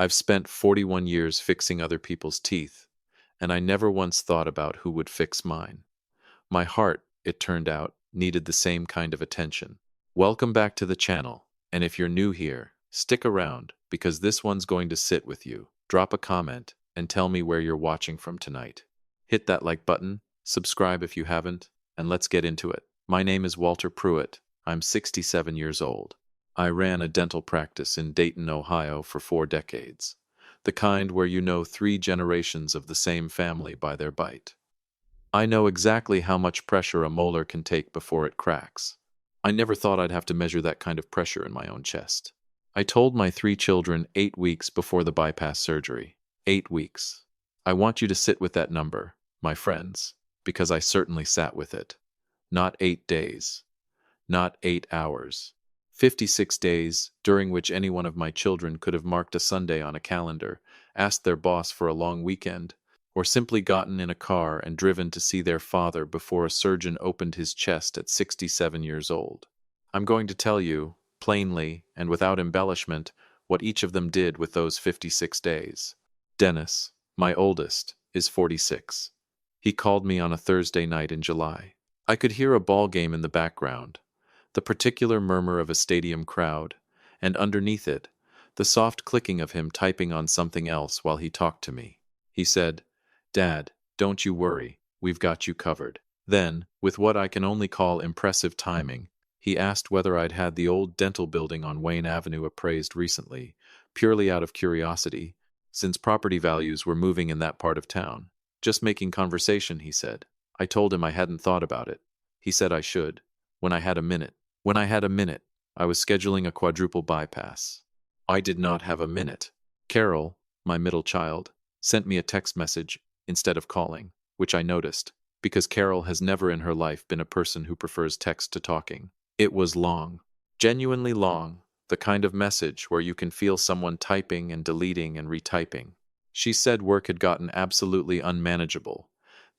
I've spent 41 years fixing other people's teeth, and I never once thought about who would fix mine. My heart, it turned out, needed the same kind of attention. Welcome back to the channel, and if you're new here, stick around, because this one's going to sit with you. Drop a comment, and tell me where you're watching from tonight. Hit that like button, subscribe if you haven't, and let's get into it. My name is Walter Pruitt. I'm 67 years old. I ran a dental practice in Dayton, Ohio for 4 decades. The kind where you know 3 generations of the same family by their bite. I know exactly how much pressure a molar can take before it cracks. I never thought I'd have to measure that kind of pressure in my own chest. I told my 3 children 8 weeks before the bypass surgery. 8 weeks. I want you to sit with that number, my friends, because I certainly sat with it. Not 8 days. Not 8 hours. 56 days, during which any one of my children could have marked a Sunday on a calendar, asked their boss for a long weekend, or simply gotten in a car and driven to see their father before a surgeon opened his chest at 67 years old. I'm going to tell you, plainly and without embellishment, what each of them did with those 56 days. Dennis, my oldest, is 46. He called me on a Thursday night in July. I could hear a ball game in the background, the particular murmur of a stadium crowd, and underneath it, the soft clicking of him typing on something else while he talked to me. He said, "Dad, don't you worry, we've got you covered." Then, with what I can only call impressive timing, he asked whether I'd had the old dental building on Wayne Avenue appraised recently, purely out of curiosity, since property values were moving in that part of town. Just making conversation, he said. I told him I hadn't thought about it. He said I should, when I had a minute. When I had a minute, I was scheduling a quadruple bypass. I did not have a minute. Carol, my middle child, sent me a text message instead of calling, which I noticed, because Carol has never in her life been a person who prefers text to talking. It was long, genuinely long, the kind of message where you can feel someone typing and deleting and retyping. She said work had gotten absolutely unmanageable,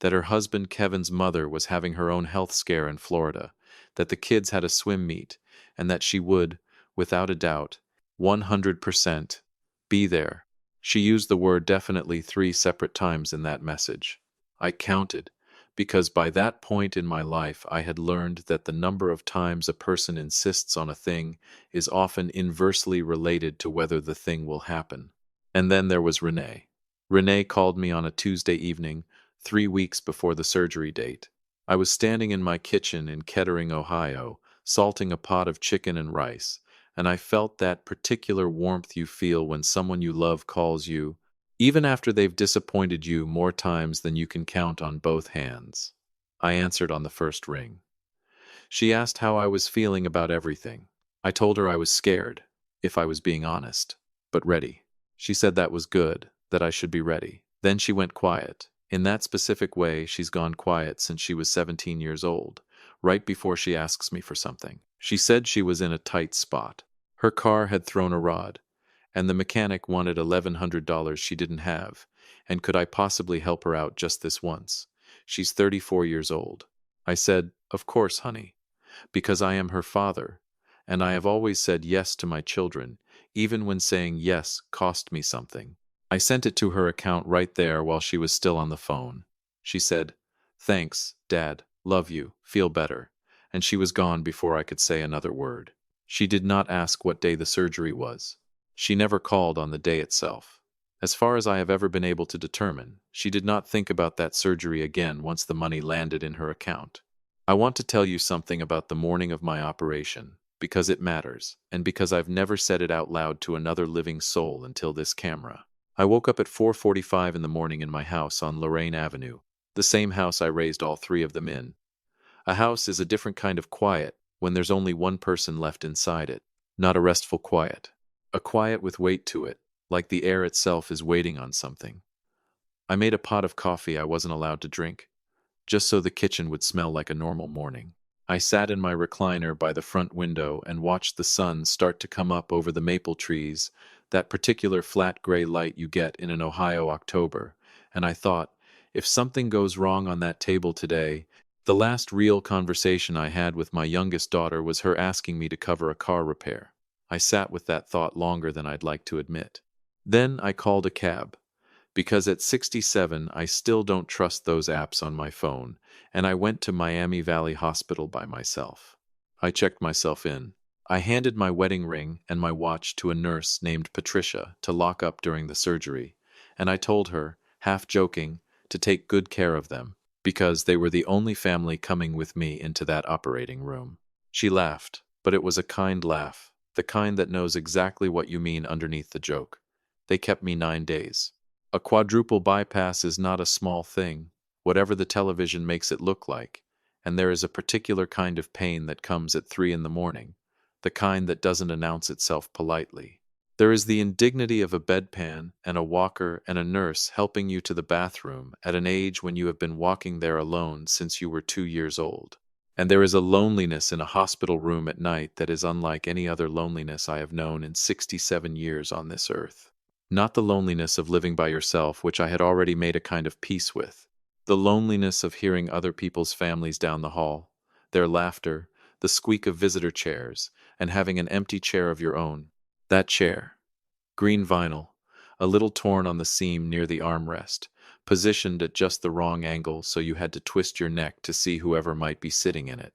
that her husband Kevin's mother was having her own health scare in Florida, that the kids had a swim meet, and that she would, without a doubt, 100%, be there. She used the word definitely 3 separate times in that message. I counted, because by that point in my life I had learned that the number of times a person insists on a thing is often inversely related to whether the thing will happen. And then there was Renee. Renee called me on a Tuesday evening, 3 weeks before the surgery date. I was standing in my kitchen in Kettering, Ohio, salting a pot of chicken and rice, and I felt that particular warmth you feel when someone you love calls you, even after they've disappointed you more times than you can count on both hands. I answered on the first ring. She asked how I was feeling about everything. I told her I was scared, if I was being honest, but ready. She said that was good, that I should be ready. Then she went quiet. In that specific way, she's gone quiet since she was 17 years old, right before she asks me for something. She said she was in a tight spot. Her car had thrown a rod, and the mechanic wanted $1,100 she didn't have, and could I possibly help her out just this once? She's 34 years old. I said, "Of course, honey," because I am her father, and I have always said yes to my children, even when saying yes cost me something. I sent it to her account right there while she was still on the phone. She said, "Thanks, Dad, love you, feel better," and she was gone before I could say another word. She did not ask what day the surgery was. She never called on the day itself. As far as I have ever been able to determine, she did not think about that surgery again once the money landed in her account. I want to tell you something about the morning of my operation, because it matters, and because I've never said it out loud to another living soul until this camera. I woke up at 4:45 in the morning in my house on Lorraine Avenue, the same house I raised all 3 of them in. A house is a different kind of quiet when there's only one person left inside it, not a restful quiet. A quiet with weight to it, like the air itself is waiting on something. I made a pot of coffee I wasn't allowed to drink, just so the kitchen would smell like a normal morning. I sat in my recliner by the front window and watched the sun start to come up over the maple trees, that particular flat gray light you get in an Ohio October, and I thought, if something goes wrong on that table today, the last real conversation I had with my youngest daughter was her asking me to cover a car repair. I sat with that thought longer than I'd like to admit. Then I called a cab, because at 67 I still don't trust those apps on my phone, and I went to Miami Valley Hospital by myself. I checked myself in. I handed my wedding ring and my watch to a nurse named Patricia to lock up during the surgery, and I told her, half joking, to take good care of them, because they were the only family coming with me into that operating room. She laughed, but it was a kind laugh, the kind that knows exactly what you mean underneath the joke. They kept me 9 days. A quadruple bypass is not a small thing, whatever the television makes it look like, and there is a particular kind of pain that comes at 3 in the morning, the kind that doesn't announce itself politely. There is the indignity of a bedpan and a walker and a nurse helping you to the bathroom at an age when you have been walking there alone since you were 2 years old. And there is a loneliness in a hospital room at night that is unlike any other loneliness I have known in 67 years on this earth. Not the loneliness of living by yourself, which I had already made a kind of peace with. The loneliness of hearing other people's families down the hall, their laughter, the squeak of visitor chairs, and having an empty chair of your own. That chair. Green vinyl, a little torn on the seam near the armrest, positioned at just the wrong angle so you had to twist your neck to see whoever might be sitting in it.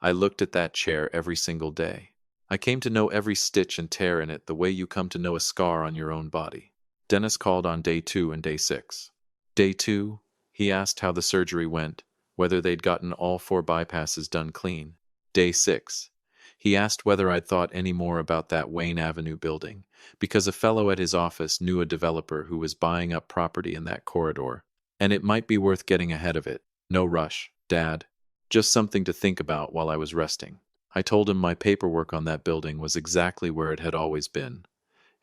I looked at that chair every single day. I came to know every stitch and tear in it the way you come to know a scar on your own body. Dennis called on day 2 and day 6. Day 2, he asked how the surgery went, whether they'd gotten all 4 bypasses done clean. Day 6, he asked whether I'd thought any more about that Wayne Avenue building, because a fellow at his office knew a developer who was buying up property in that corridor, and it might be worth getting ahead of it. No rush, Dad. Just something to think about while I was resting. I told him my paperwork on that building was exactly where it had always been,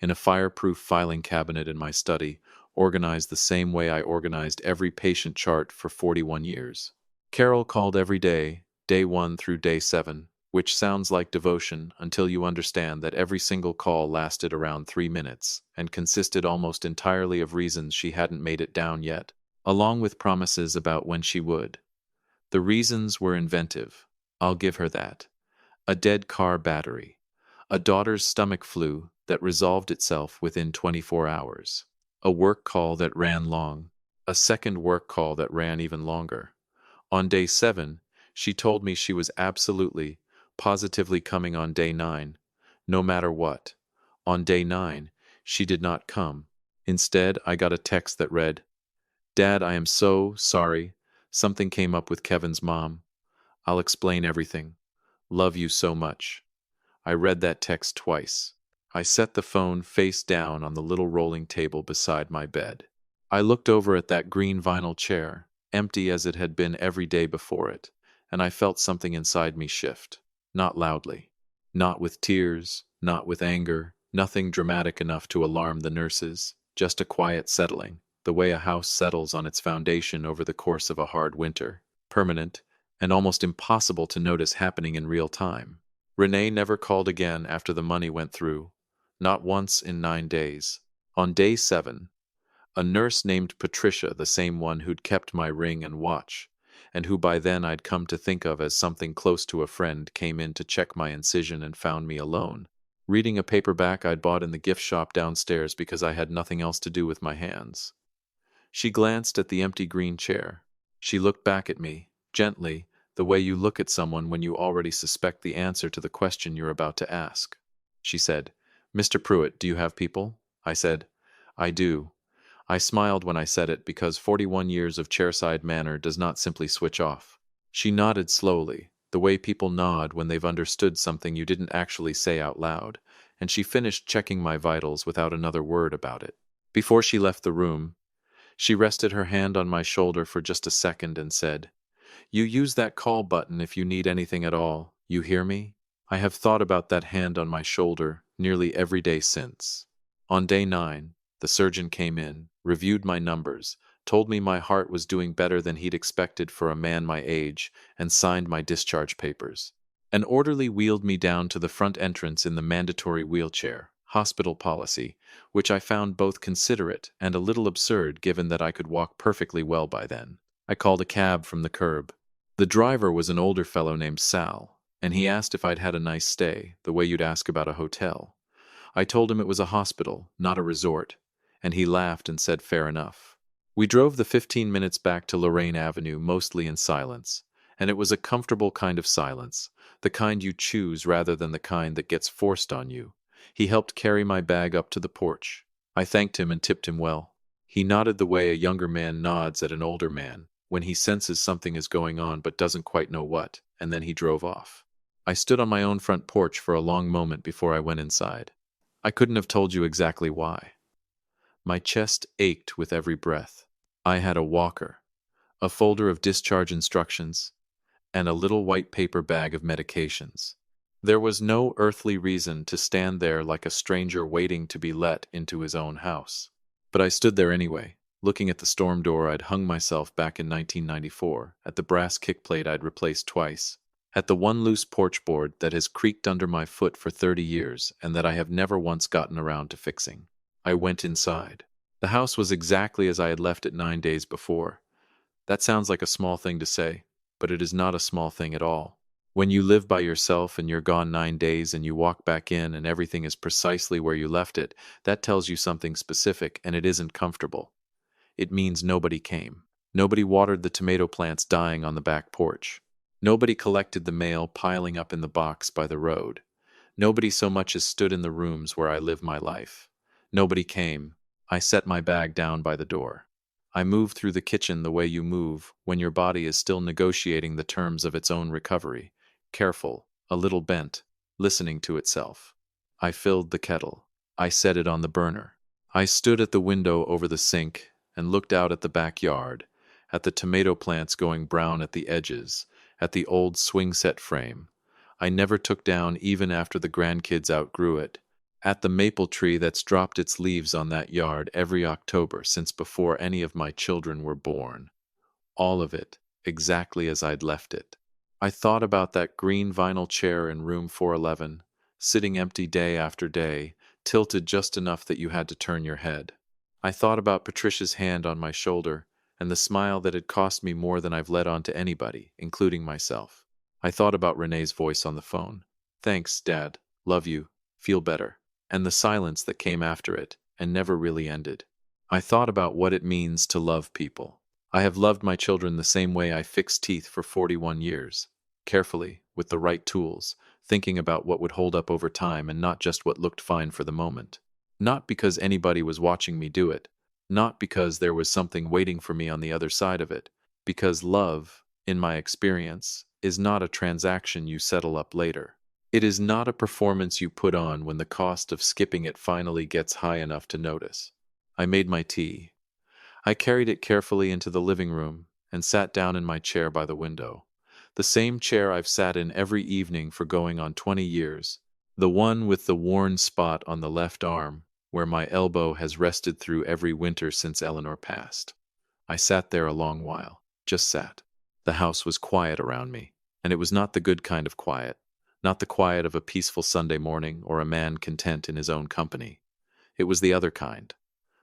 in a fireproof filing cabinet in my study, organized the same way I organized every patient chart for 41 years. Carol called every day, day 1 through day 7, which sounds like devotion until you understand that every single call lasted around 3 minutes and consisted almost entirely of reasons she hadn't made it down yet, along with promises about when she would. The reasons were inventive, I'll give her that. A dead car battery, a daughter's stomach flu that resolved itself within 24 hours, a work call that ran long, a second work call that ran even longer. On day 7, she told me she was absolutely, positively coming on day 9, no matter what. On day 9, she did not come. Instead, I got a text that read, "Dad, I am so sorry. Something came up with Kevin's mom. I'll explain everything. Love you so much." I read that text twice. I set the phone face down on the little rolling table beside my bed. I looked over at that green vinyl chair, empty as it had been every day before it, and I felt something inside me shift. Not loudly. Not with tears, not with anger, nothing dramatic enough to alarm the nurses, just a quiet settling, the way a house settles on its foundation over the course of a hard winter, permanent, and almost impossible to notice happening in real time. Renee never called again after the money went through, not once in 9 days. On day 7, a nurse named Patricia, the same one who'd kept my ring and watch, and who by then I'd come to think of as something close to a friend, came in to check my incision and found me alone, reading a paperback I'd bought in the gift shop downstairs because I had nothing else to do with my hands. She glanced at the empty green chair. She looked back at me, gently, the way you look at someone when you already suspect the answer to the question you're about to ask. She said, "Mr. Pruitt, do you have people?" I said, "I do." I smiled when I said it because 41 years of chairside manner does not simply switch off. She nodded slowly, the way people nod when they've understood something you didn't actually say out loud, and she finished checking my vitals without another word about it. Before she left the room, she rested her hand on my shoulder for just a second and said, "You use that call button if you need anything at all, you hear me?" I have thought about that hand on my shoulder nearly every day since. On day 9, the surgeon came in, reviewed my numbers, told me my heart was doing better than he'd expected for a man my age, and signed my discharge papers. An orderly wheeled me down to the front entrance in the mandatory wheelchair, hospital policy, which I found both considerate and a little absurd given that I could walk perfectly well by then. I called a cab from the curb. The driver was an older fellow named Sal, and he asked if I'd had a nice stay, the way you'd ask about a hotel. I told him it was a hospital, not a resort, and he laughed and said fair enough. We drove the 15 minutes back to Lorraine Avenue mostly in silence, and it was a comfortable kind of silence, the kind you choose rather than the kind that gets forced on you. He helped carry my bag up to the porch. I thanked him and tipped him well. He nodded the way a younger man nods at an older man when he senses something is going on but doesn't quite know what, and then he drove off. I stood on my own front porch for a long moment before I went inside. I couldn't have told you exactly why. My chest ached with every breath. I had a walker, a folder of discharge instructions, and a little white paper bag of medications. There was no earthly reason to stand there like a stranger waiting to be let into his own house. But I stood there anyway, looking at the storm door I'd hung myself back in 1994, at the brass kickplate I'd replaced twice, at the one loose porch board that has creaked under my foot for 30 years and that I have never once gotten around to fixing. I went inside. The house was exactly as I had left it 9 days before. That sounds like a small thing to say, but it is not a small thing at all. When you live by yourself and you're gone 9 days and you walk back in and everything is precisely where you left it, that tells you something specific and it isn't comfortable. It means nobody came. Nobody watered the tomato plants dying on the back porch. Nobody collected the mail piling up in the box by the road. Nobody so much as stood in the rooms where I live my life. Nobody came. I set my bag down by the door. I moved through the kitchen the way you move when your body is still negotiating the terms of its own recovery, careful, a little bent, listening to itself. I filled the kettle. I set it on the burner. I stood at the window over the sink and looked out at the backyard, at the tomato plants going brown at the edges, at the old swing set frame I never took down even after the grandkids outgrew it, at the maple tree that's dropped its leaves on that yard every October since before any of my children were born. All of it, exactly as I'd left it. I thought about that green vinyl chair in room 411, sitting empty day after day, tilted just enough that you had to turn your head. I thought about Patricia's hand on my shoulder, and the smile that had cost me more than I've let on to anybody, including myself. I thought about Renee's voice on the phone. Thanks, Dad. Love you. Feel better. And the silence that came after it, and never really ended. I thought about what it means to love people. I have loved my children the same way I fixed teeth for 41 years. Carefully, with the right tools, thinking about what would hold up over time and not just what looked fine for the moment. Not because anybody was watching me do it. Not because there was something waiting for me on the other side of it, because love, in my experience, is not a transaction you settle up later. It is not a performance you put on when the cost of skipping it finally gets high enough to notice. I made my tea. I carried it carefully into the living room and sat down in my chair by the window. The same chair I've sat in every evening for going on 20 years. The one with the worn spot on the left arm, where my elbow has rested through every winter since Eleanor passed. I sat there a long while, just sat. The house was quiet around me, and it was not the good kind of quiet, not the quiet of a peaceful Sunday morning or a man content in his own company. It was the other kind,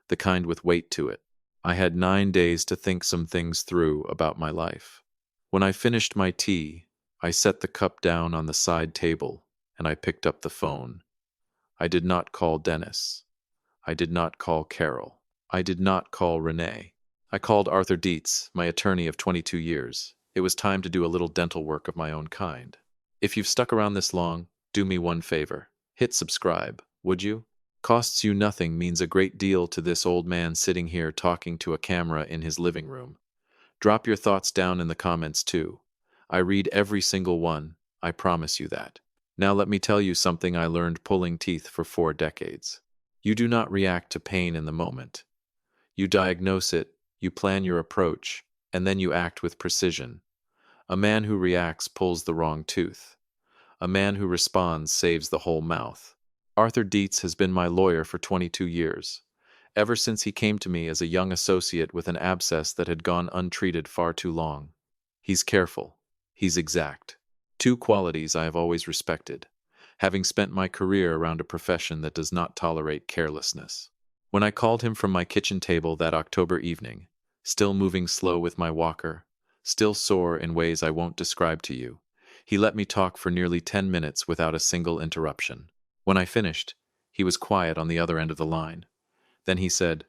the kind with weight to it. I had 9 days to think some things through about my life. When I finished my tea, I set the cup down on the side table, and I picked up the phone. I did not call Dennis. I did not call Carol. I did not call Renee. I called Arthur Dietz, my attorney of 22 years. It was time to do a little dental work of my own kind. If you've stuck around this long, do me one favor. Hit subscribe, would you? Costs you nothing, means a great deal to this old man sitting here talking to a camera in his living room. Drop your thoughts down in the comments too. I read every single one, I promise you that. Now let me tell you something I learned pulling teeth for 4 decades. You do not react to pain in the moment. You diagnose it, you plan your approach, and then you act with precision. A man who reacts pulls the wrong tooth. A man who responds saves the whole mouth. Arthur Dietz has been my lawyer for 22 years, ever since he came to me as a young associate with an abscess that had gone untreated far too long. He's careful. He's exact. 2 qualities I have always respected, having spent my career around a profession that does not tolerate carelessness. When I called him from my kitchen table that October evening, still moving slow with my walker, still sore in ways I won't describe to you, he let me talk for nearly 10 minutes without a single interruption. When I finished, He was quiet on the other end of the line. Then he said,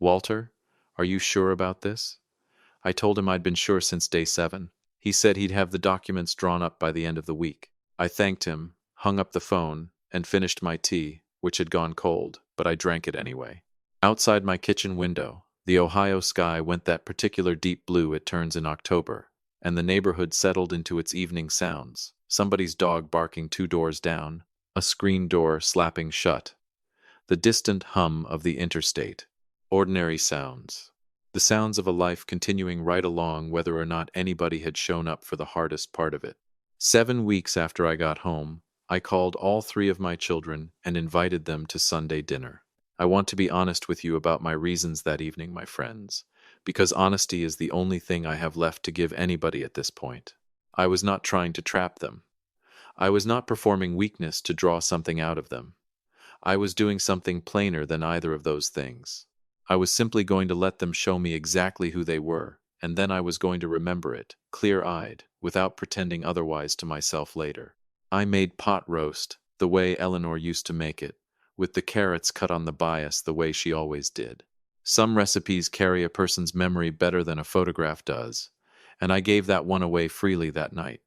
"Walter, are you sure about this?" I told him I'd been sure since day 7. He said he'd have the documents drawn up by the end of the week. I thanked him, hung up the phone, and finished my tea, which had gone cold, but I drank it anyway. Outside my kitchen window, the Ohio sky went that particular deep blue it turns in October, and the neighborhood settled into its evening sounds. Somebody's dog barking 2 doors down, a screen door slapping shut, the distant hum of the interstate. Ordinary sounds. The sounds of a life continuing right along whether or not anybody had shown up for the hardest part of it. 7 weeks after I got home, I called all 3 of my children and invited them to Sunday dinner. I want to be honest with you about my reasons that evening, my friends, because honesty is the only thing I have left to give anybody at this point. I was not trying to trap them. I was not performing weakness to draw something out of them. I was doing something plainer than either of those things. I was simply going to let them show me exactly who they were, and then I was going to remember it, clear-eyed, without pretending otherwise to myself later. I made pot roast, the way Eleanor used to make it, with the carrots cut on the bias the way she always did. Some recipes carry a person's memory better than a photograph does, and I gave that one away freely that night.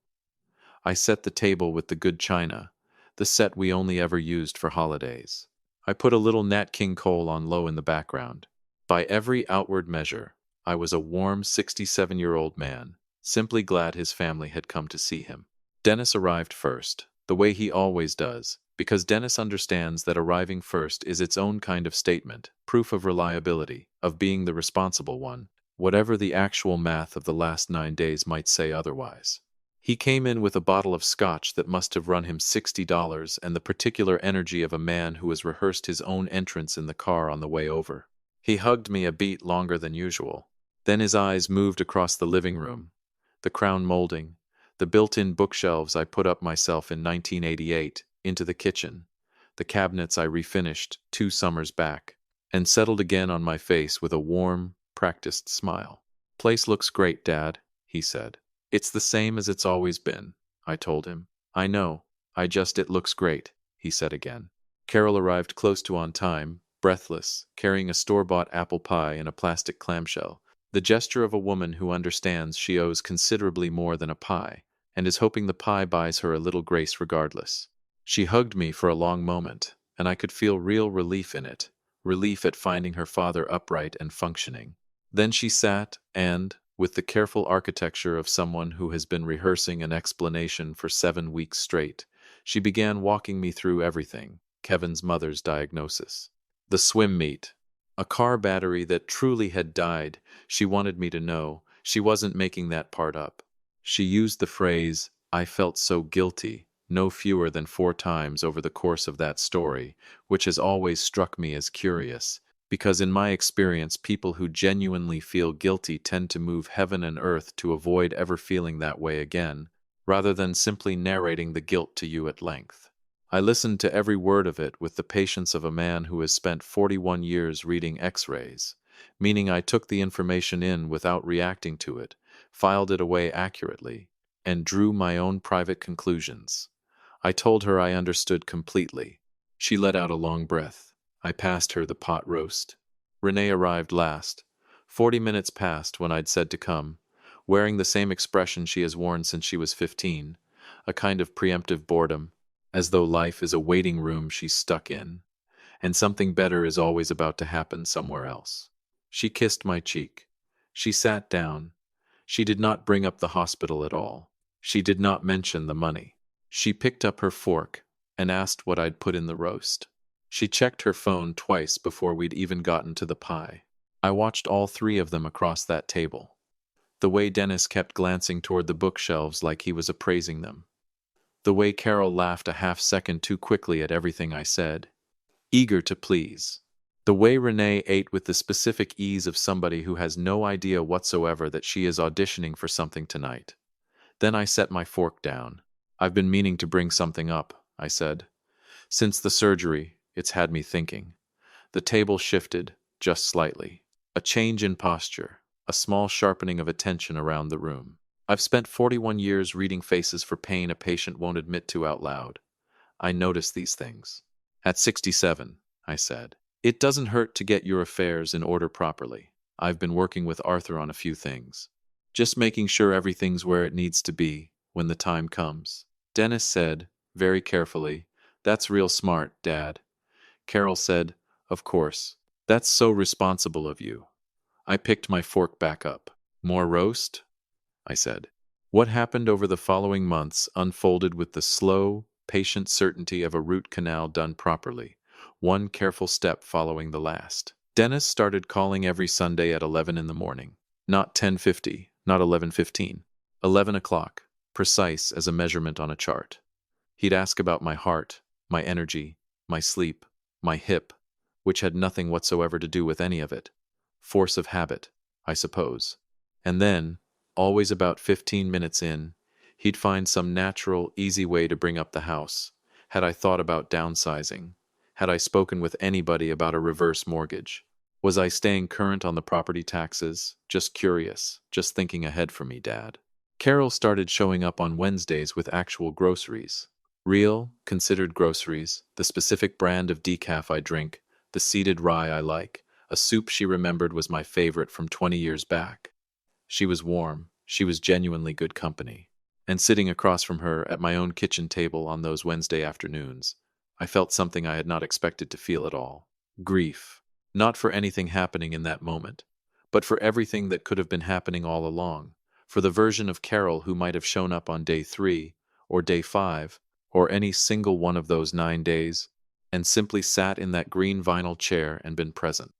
I set the table with the good china, the set we only ever used for holidays. I put a little Nat King Cole on low in the background. By every outward measure, I was a warm 67-year-old man, simply glad his family had come to see him. Dennis arrived first, the way he always does, because Dennis understands that arriving first is its own kind of statement, proof of reliability, of being the responsible one, whatever the actual math of the last 9 days might say otherwise. He came in with a bottle of scotch that must have run him $60 and the particular energy of a man who has rehearsed his own entrance in the car on the way over. He hugged me a beat longer than usual. Then his eyes moved across the living room, the crown molding, the built-in bookshelves I put up myself in 1988, into the kitchen, the cabinets I refinished 2 summers back, and settled again on my face with a warm, practiced smile. "Place looks great, Dad," he said. "It's the same as it's always been," I told him. "I know, it looks great," he said again. Carol arrived close to on time, breathless, carrying a store-bought apple pie in a plastic clamshell, the gesture of a woman who understands she owes considerably more than a pie, and is hoping the pie buys her a little grace regardless. She hugged me for a long moment, and I could feel real relief in it, relief at finding her father upright and functioning. Then she sat and, with the careful architecture of someone who has been rehearsing an explanation for 7 weeks straight, she began walking me through everything: Kevin's mother's diagnosis, the swim meet, a car battery that truly had died. She wanted me to know she wasn't making that part up. She used the phrase, "I felt so guilty," no fewer than 4 times over the course of that story, which has always struck me as curious, because in my experience people who genuinely feel guilty tend to move heaven and earth to avoid ever feeling that way again, rather than simply narrating the guilt to you at length. I listened to every word of it with the patience of a man who has spent 41 years reading X-rays, meaning I took the information in without reacting to it, filed it away accurately, and drew my own private conclusions. I told her I understood completely. She let out a long breath. I passed her the pot roast. Renee arrived last. 40 minutes passed when I'd said to come, wearing the same expression she has worn since she was 15, a kind of preemptive boredom, as though life is a waiting room she's stuck in, and something better is always about to happen somewhere else. She kissed my cheek. She sat down. She did not bring up the hospital at all. She did not mention the money. She picked up her fork and asked what I'd put in the roast. She checked her phone twice before we'd even gotten to the pie. I watched all 3 of them across that table. The way Dennis kept glancing toward the bookshelves like he was appraising them. The way Carol laughed a half-second too quickly at everything I said, eager to please. The way Renee ate with the specific ease of somebody who has no idea whatsoever that she is auditioning for something tonight. Then I set my fork down. "I've been meaning to bring something up," I said. "Since the surgery, it's had me thinking." The table shifted, just slightly. A change in posture, a small sharpening of attention around the room. I've spent 41 years reading faces for pain a patient won't admit to out loud. I notice these things. At 67, I said. It doesn't hurt to get your affairs in order properly. I've been working with Arthur on a few things. Just making sure everything's where it needs to be when the time comes. Dennis said, very carefully, "That's real smart, Dad." Carol said, "Of course. That's so responsible of you." I picked my fork back up. "More roast?" I said. What happened over the following months unfolded with the slow, patient certainty of a root canal done properly, one careful step following the last. Dennis started calling every Sunday at 11 in the morning. Not 10:50, not 11:15. 11 o'clock, precise as a measurement on a chart. He'd ask about my heart, my energy, my sleep, my hip, which had nothing whatsoever to do with any of it. Force of habit, I suppose. And then, always about 15 minutes in, he'd find some natural, easy way to bring up the house. Had I thought about downsizing? Had I spoken with anybody about a reverse mortgage? Was I staying current on the property taxes? Just curious, just thinking ahead for me, Dad. Carol started showing up on Wednesdays with actual groceries. Real, considered groceries, the specific brand of decaf I drink, the seeded rye I like, a soup she remembered was my favorite from 20 years back. She was warm, she was genuinely good company. And sitting across from her at my own kitchen table on those Wednesday afternoons, I felt something I had not expected to feel at all. Grief. Not for anything happening in that moment, but for everything that could have been happening all along, for the version of Carol who might have shown up on day 3, or day 5, or any single one of those 9 days, and simply sat in that green vinyl chair and been present.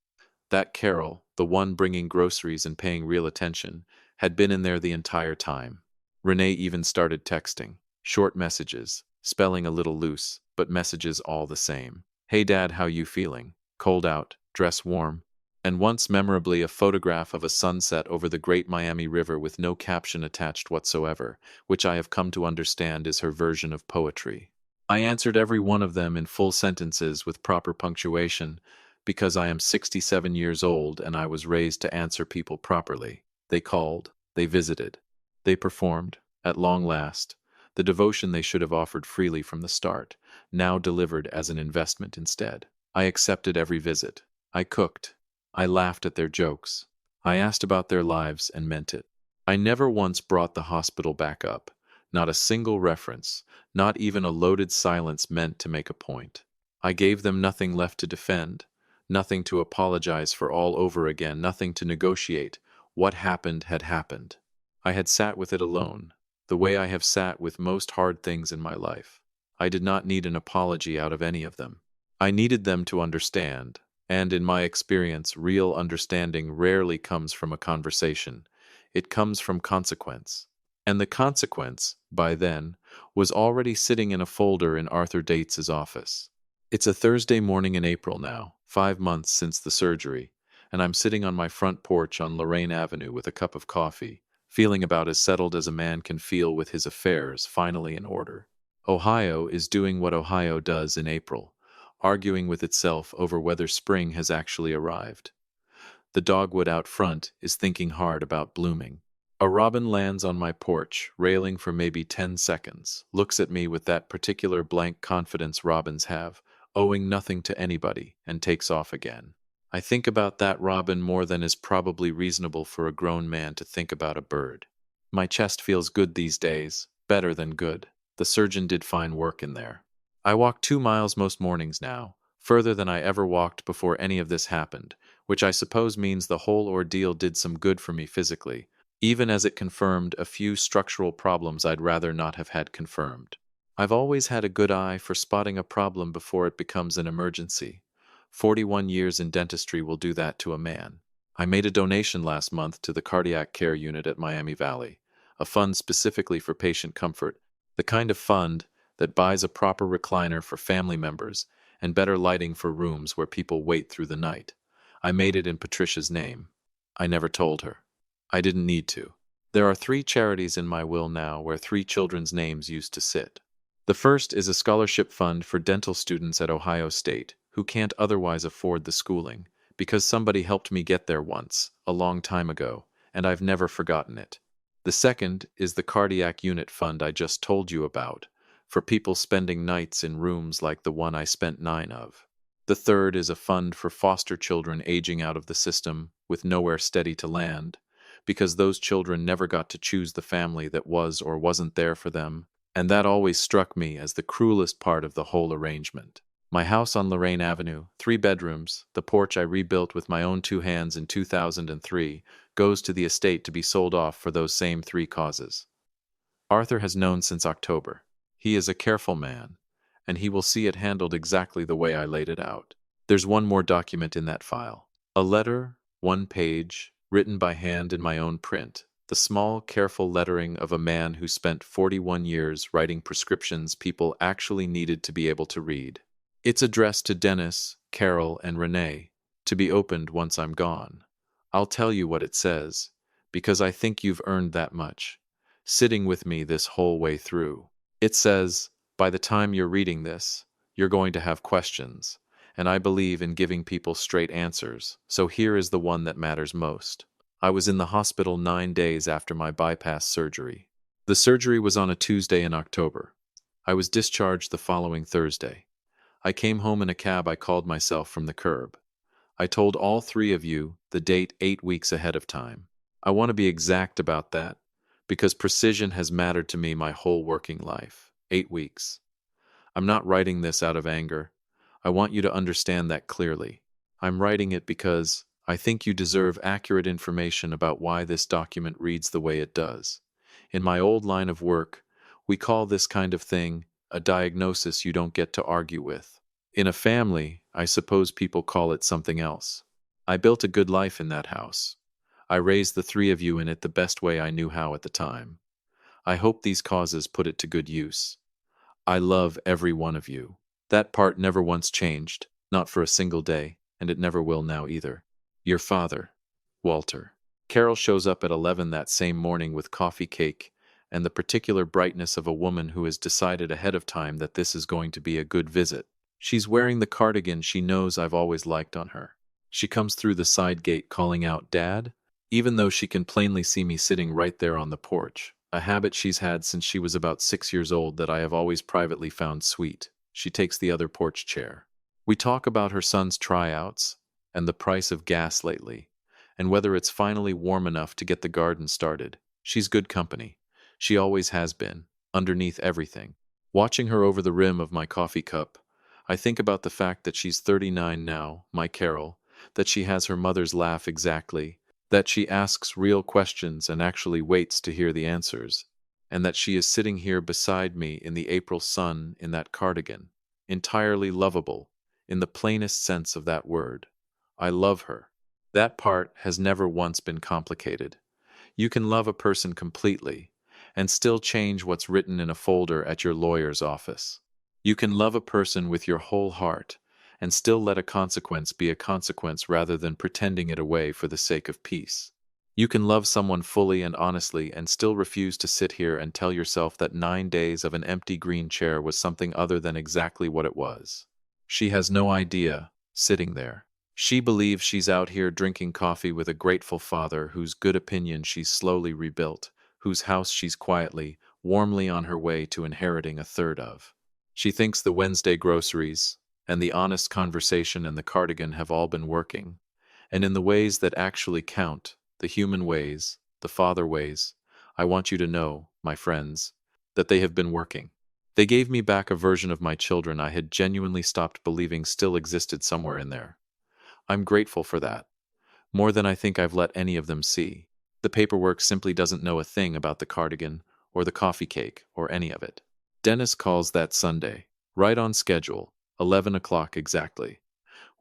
That Carol, the one bringing groceries and paying real attention, had been in there the entire time. Renee even started texting. Short messages, spelling a little loose, but messages all the same. "Hey Dad, how you feeling? Cold out, dress warm." And once memorably a photograph of a sunset over the Great Miami River with no caption attached whatsoever, which I have come to understand is her version of poetry. I answered every one of them in full sentences with proper punctuation, because I am 67 years old and I was raised to answer people properly. They called, they visited, they performed, at long last, the devotion they should have offered freely from the start, now delivered as an investment instead. I accepted every visit. I cooked. I laughed at their jokes. I asked about their lives and meant it. I never once brought the hospital back up. Not a single reference, not even a loaded silence meant to make a point. I gave them nothing left to defend, nothing to apologize for all over again, nothing to negotiate. What happened had happened. I had sat with it alone, the way I have sat with most hard things in my life. I did not need an apology out of any of them. I needed them to understand, and in my experience, real understanding rarely comes from a conversation. It comes from consequence. And the consequence, by then, was already sitting in a folder in Arthur Dates's office. It's a Thursday morning in April now, 5 months since the surgery, and I'm sitting on my front porch on Lorraine Avenue with a cup of coffee, feeling about as settled as a man can feel with his affairs finally in order. Ohio is doing what Ohio does in April, arguing with itself over whether spring has actually arrived. The dogwood out front is thinking hard about blooming. A robin lands on my porch, railing for maybe 10 seconds, looks at me with that particular blank confidence robins have, owing nothing to anybody, and takes off again. I think about that robin more than is probably reasonable for a grown man to think about a bird. My chest feels good these days, better than good. The surgeon did fine work in there. I walk 2 miles most mornings now, further than I ever walked before any of this happened, which I suppose means the whole ordeal did some good for me physically, even as it confirmed a few structural problems I'd rather not have had confirmed. I've always had a good eye for spotting a problem before it becomes an emergency. 41 years in dentistry will do that to a man. I made a donation last month to the cardiac care unit at Miami Valley, a fund specifically for patient comfort, the kind of fund that buys a proper recliner for family members and better lighting for rooms where people wait through the night. I made it in Patricia's name. I never told her. I didn't need to. There are 3 charities in my will now where 3 children's names used to sit. The first is a scholarship fund for dental students at Ohio State who can't otherwise afford the schooling, because somebody helped me get there once, a long time ago, and I've never forgotten it. The second is the cardiac unit fund I just told you about, for people spending nights in rooms like the one I spent 9 of. The third is a fund for foster children aging out of the system with nowhere steady to land, because those children never got to choose the family that was or wasn't there for them, and that always struck me as the cruelest part of the whole arrangement. My house on Lorraine Avenue, 3 bedrooms, the porch I rebuilt with my own 2 hands in 2003, goes to the estate to be sold off for those same 3 causes. Arthur has known since October. He is a careful man, and he will see it handled exactly the way I laid it out. There's one more document in that file. A letter, 1 page, written by hand in my own print. The small, careful lettering of a man who spent 41 years writing prescriptions people actually needed to be able to read. It's addressed to Dennis, Carol, and Renee, to be opened once I'm gone. I'll tell you what it says, because I think you've earned that much, sitting with me this whole way through. It says, by the time you're reading this, you're going to have questions, and I believe in giving people straight answers, so here is the one that matters most. I was in the hospital 9 days after my bypass surgery. The surgery was on a Tuesday in October. I was discharged the following Thursday. I came home in a cab I called myself from the curb. I told all 3 of you the date 8 weeks ahead of time. I want to be exact about that, because precision has mattered to me my whole working life. 8 weeks. I'm not writing this out of anger. I want you to understand that clearly. I'm writing it because I think you deserve accurate information about why this document reads the way it does. In my old line of work, we call this kind of thing a diagnosis you don't get to argue with. In a family, I suppose people call it something else. I built a good life in that house. I raised the 3 of you in it the best way I knew how at the time. I hope these causes put it to good use. I love every one of you. That part never once changed, not for a single day, and it never will now either. Your father, Walter. Carol shows up at 11 that same morning with coffee cake and the particular brightness of a woman who has decided ahead of time that this is going to be a good visit. She's wearing the cardigan she knows I've always liked on her. She comes through the side gate calling out, "Dad?" even though she can plainly see me sitting right there on the porch, a habit she's had since she was about 6 years old that I have always privately found sweet. She takes the other porch chair. We talk about her son's tryouts and the price of gas lately, and whether it's finally warm enough to get the garden started. She's good company. She always has been, underneath everything. Watching her over the rim of my coffee cup, I think about the fact that she's 39 now, my Carol, that she has her mother's laugh exactly, that she asks real questions and actually waits to hear the answers, and that she is sitting here beside me in the April sun in that cardigan, entirely lovable, in the plainest sense of that word. I love her. That part has never once been complicated. You can love a person completely and still change what's written in a folder at your lawyer's office. You can love a person with your whole heart and still let a consequence be a consequence rather than pretending it away for the sake of peace. You can love someone fully and honestly and still refuse to sit here and tell yourself that 9 days of an empty green chair was something other than exactly what it was. She has no idea, sitting there. She believes she's out here drinking coffee with a grateful father whose good opinion she's slowly rebuilt, whose house she's quietly, warmly on her way to inheriting a third of. She thinks the Wednesday groceries and the honest conversation and the cardigan have all been working, and in the ways that actually count, the human ways, the father ways, I want you to know, my friends, that they have been working. They gave me back a version of my children I had genuinely stopped believing still existed somewhere in there. I'm grateful for that, more than I think I've let any of them see. The paperwork simply doesn't know a thing about the cardigan or the coffee cake or any of it. Dennis calls that Sunday, right on schedule, 11 o'clock exactly.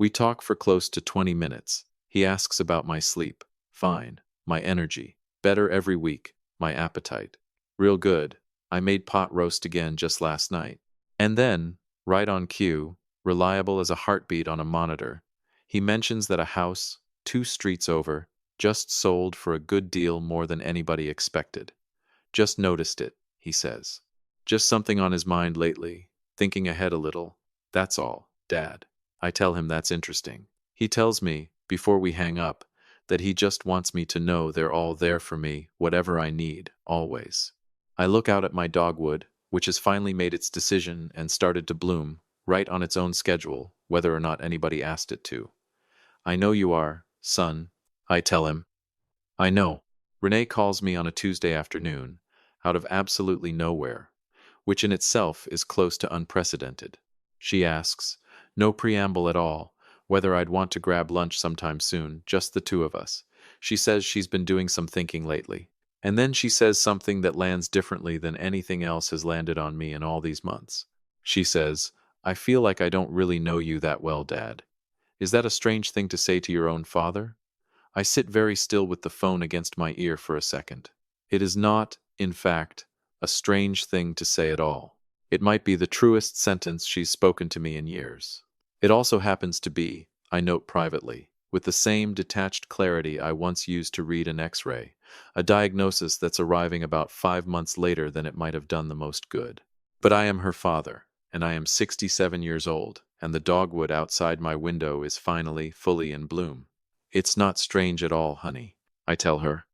We talk for close to 20 minutes. He asks about my sleep. Fine. My energy. Better every week. My appetite. Real good. I made pot roast again just last night. And then, right on cue, reliable as a heartbeat on a monitor, he mentions that a house, 2 streets over, just sold for a good deal more than anybody expected. Just noticed it, he says. Just something on his mind lately, thinking ahead a little. That's all, Dad. I tell him that's interesting. He tells me, before we hang up, that he just wants me to know they're all there for me, whatever I need, always. I look out at my dogwood, which has finally made its decision and started to bloom, right on its own schedule, whether or not anybody asked it to. I know you are, son, I tell him. I know. Renee calls me on a Tuesday afternoon, out of absolutely nowhere, which in itself is close to unprecedented. She asks, no preamble at all, whether I'd want to grab lunch sometime soon, just the two of us. She says she's been doing some thinking lately. And then she says something that lands differently than anything else has landed on me in all these months. She says, I feel like I don't really know you that well, Dad. Is that a strange thing to say to your own father? I sit very still with the phone against my ear for a second. It is not, in fact, a strange thing to say at all. It might be the truest sentence she's spoken to me in years. It also happens to be, I note privately, with the same detached clarity I once used to read an X-ray, a diagnosis that's arriving about 5 months later than it might have done the most good. But I am her father, and I am 67 years old, and the dogwood outside my window is finally fully in bloom. It's not strange at all, honey, I tell her.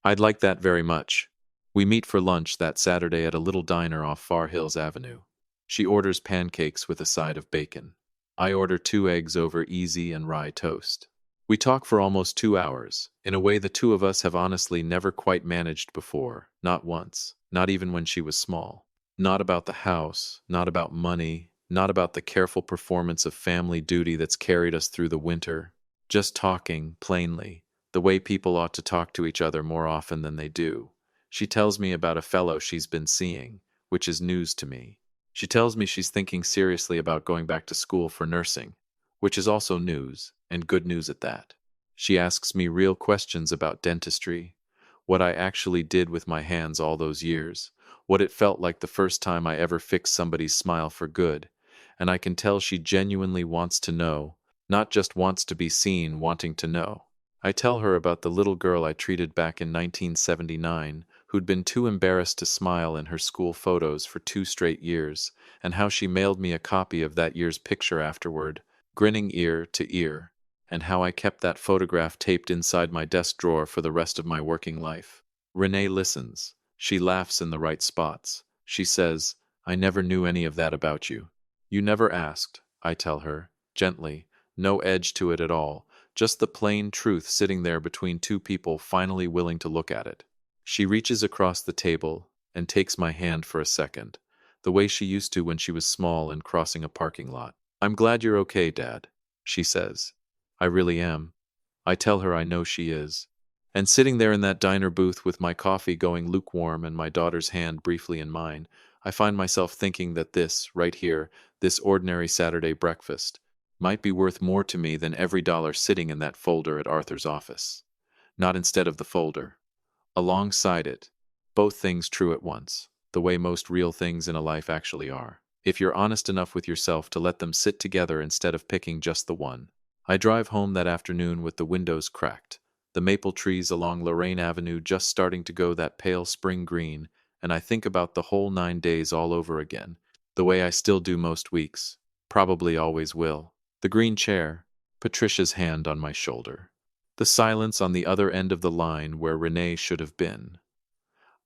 I'd like that very much. We meet for lunch that Saturday at a little diner off Far Hills Avenue. She orders pancakes with a side of bacon. I order 2 eggs over easy and rye toast. We talk for almost 2 hours, in a way the two of us have honestly never quite managed before, not once, not even when she was small. Not about the house, not about money, not about the careful performance of family duty that's carried us through the winter. Just talking, plainly, the way people ought to talk to each other more often than they do. She tells me about a fellow she's been seeing, which is news to me. She tells me she's thinking seriously about going back to school for nursing, which is also news, and good news at that. She asks me real questions about dentistry, what I actually did with my hands all those years, what it felt like the first time I ever fixed somebody's smile for good, and I can tell she genuinely wants to know, not just wants to be seen wanting to know. I tell her about the little girl I treated back in 1979 who'd been too embarrassed to smile in her school photos for 2 straight years, and how she mailed me a copy of that year's picture afterward, grinning ear to ear, and how I kept that photograph taped inside my desk drawer for the rest of my working life. Renee listens. She laughs in the right spots. She says, I never knew any of that about you. You never asked, I tell her, gently. No edge to it at all, just the plain truth sitting there between two people finally willing to look at it. She reaches across the table and takes my hand for a second, the way she used to when she was small and crossing a parking lot. I'm glad you're okay, Dad, she says. I really am. I tell her I know she is. And sitting there in that diner booth with my coffee going lukewarm and my daughter's hand briefly in mine, I find myself thinking that this, right here, this ordinary Saturday breakfast, might be worth more to me than every dollar sitting in that folder at Arthur's office. Not instead of the folder. Alongside it. Both things true at once, the way most real things in a life actually are. If you're honest enough with yourself to let them sit together instead of picking just the one. I drive home that afternoon with the windows cracked, the maple trees along Lorraine Avenue just starting to go that pale spring green, and I think about the whole 9 days all over again, the way I still do most weeks, probably always will. The green chair, Patricia's hand on my shoulder. The silence on the other end of the line where Renee should have been.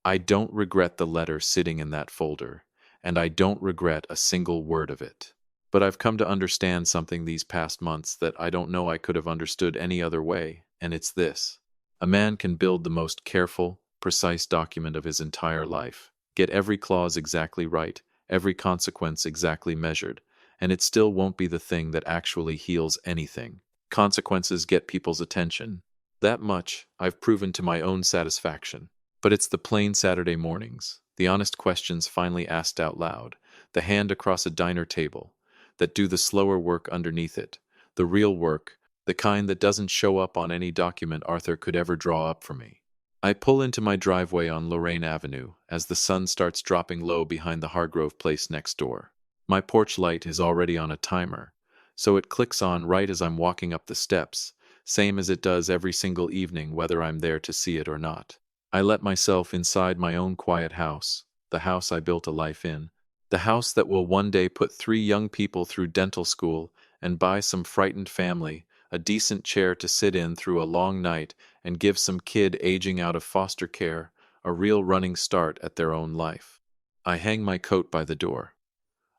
I don't regret the letter sitting in that folder, and I don't regret a single word of it. But I've come to understand something these past months that I don't know I could have understood any other way, and it's this. A man can build the most careful, precise document of his entire life, get every clause exactly right, every consequence exactly measured, and it still won't be the thing that actually heals anything. Consequences get people's attention. That much I've proven to my own satisfaction. But it's the plain Saturday mornings, the honest questions finally asked out loud, the hand across a diner table, that do the slower work underneath it, the real work, the kind that doesn't show up on any document Arthur could ever draw up for me. I pull into my driveway on Lorraine Avenue as the sun starts dropping low behind the Hargrove place next door. My porch light is already on a timer, so it clicks on right as I'm walking up the steps, same as it does every single evening whether I'm there to see it or not. I let myself inside my own quiet house, the house I built a life in, the house that will one day put 3 young people through dental school and buy some frightened family a decent chair to sit in through a long night and give some kid aging out of foster care a real running start at their own life. I hang my coat by the door.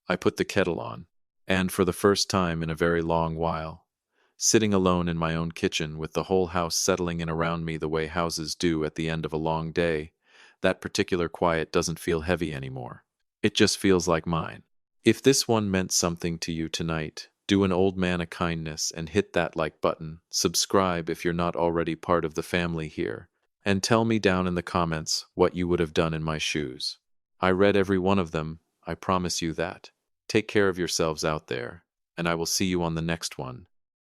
I put the kettle on. And for the first time in a very long while, sitting alone in my own kitchen with the whole house settling in around me the way houses do at the end of a long day, that particular quiet doesn't feel heavy anymore. It just feels like mine. If this one meant something to you tonight, do an old man a kindness and hit that like button, subscribe if you're not already part of the family here, and tell me down in the comments what you would have done in my shoes. I read every one of them, I promise you that. Take care of yourselves out there, and I will see you on the next one.